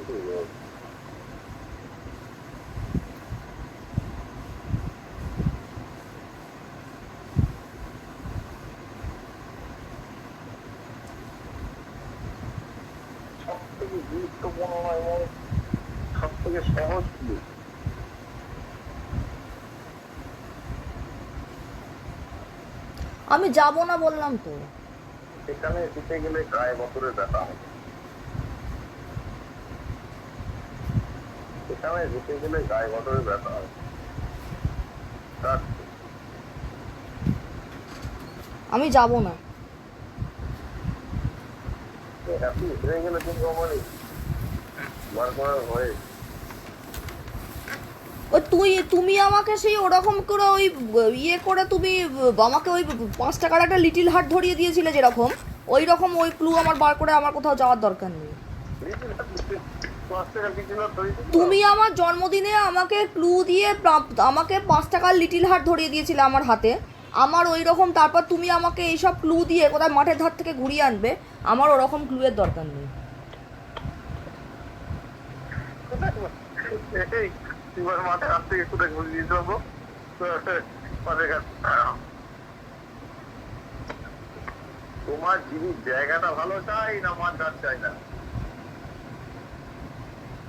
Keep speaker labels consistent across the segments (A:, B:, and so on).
A: সবথেকে গুরুত্বপূর্ণ এবং সব থেকে সহজ ক্লু।
B: আমি যাব না বললাম তো।
A: সেখানে যেতে গেলে গায়ে বছরের ব্যথা হবে। সেখানে যেতে গেলে গায়ে বছরের ব্যথা হবে।
B: আমি যাব না।
A: হ্যাপি হয়ে গেলে তুমি কখনই বার করার ভয়ে
B: ওই তুমি আমাকে সেই ওরকম করে ওই ইয়ে করে তুমি আমাকে ওই 5 টাকার একটা লিটিল হার্ট ধরিয়ে দিয়েছিলে যেরকম, ওই রকম ওই ক্লু আমার বার করে আমার কোথাও যাওয়ার দরকার নেই। তুমি আমার জন্মদিনে আমাকে ক্লু দিয়ে আমাকে 5 টাকার লিটিল হার্ট ধরিয়ে দিয়েছিলে আমার হাতে, আমার ওই রকম তারপর তুমি আমাকে এইসব ক্লু দিয়ে কোথায় মাঠের ধার থেকে ঘুরিয়ে আনবে, আমার ওরকম ক্লুয়ের দরকার নেই।
A: মাঠে হাত থেকে কোথায় ঘুরিয়ে দিতে হবো। তোমার জীবির জায়গাটা ভালো চাই না মাঠ চাই না?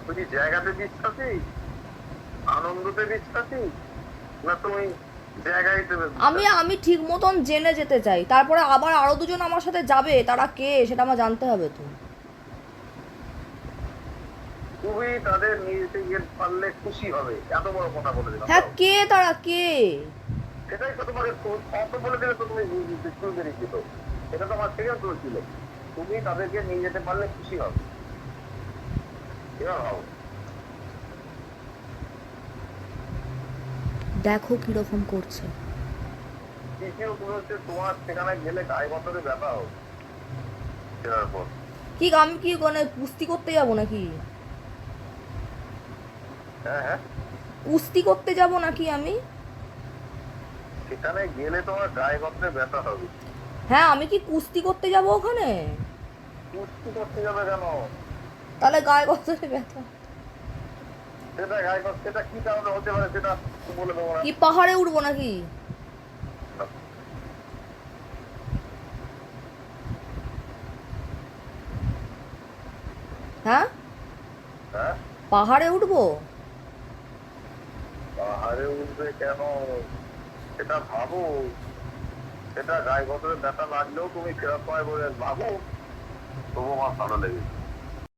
A: তুমি জায়গাতে বিশ্বাসী, আনন্দতে বিশ্বাসী, না তুমি জায়গায়
B: আমি ঠিক মতন জেনে যেতে চাই, তারপরে আবার আরো দুজন আমার সাথে যাবে, তারা কে সেটা আমার জানতে হবে তো।
A: তুমি তাদের নিয়ে যেতে পারলে খুশি হবে, এত বড় কথা বলে দিলাম।
B: হ্যাঁ, কে তারা, কে?
A: সেটাই তো তোমাকে অত বলে দিলে তো তুমি শুনতে নিচ্ছি তো। এটা তো আমার সেকেন্ড ক্লু ছিল। তুমি তাদেরকে নিয়ে যেতে পারলে খুশি হবে। এবার ভাবো।
B: দেখো কিরকম করছে।
A: তৃতীয় ক্লু হচ্ছে তোমার সেখানে গেলে গায়ে বছরে ব্যথা হবে ফেরার পর।
B: কি আমি কি মানে কুস্তি করতে যাব নাকি?
A: হ্যাঁ হ্যাঁ,
B: কুস্তি করতে যাব নাকি আমি?
A: সেখানে গেলে তোমার গায়ে বছরে ব্যথা হবে।
B: হ্যাঁ, আমি কি কুস্তি করতে যাব ওখানে?
A: কুস্তি করতে যাবে কেন?
B: তাহলে গায়ে গতরে ব্যথা?
A: সেটা গায়ে সেটা কি কারণে হতে পারে সেটা বলে দেবো না।
B: কি পাহাড়ে উঠবো নাকি? হ্যাঁ,
A: হ্যাঁ,
B: পাহাড়ে উঠবো?
A: পাহাড়ে উঠবে কেন সেটা ভাবো। সেটা গায়ে বছরে ব্যথা লাগলেও তুমি ফেরত পায় বলে ভাবো, তবু আমার ভালো লেগেছে।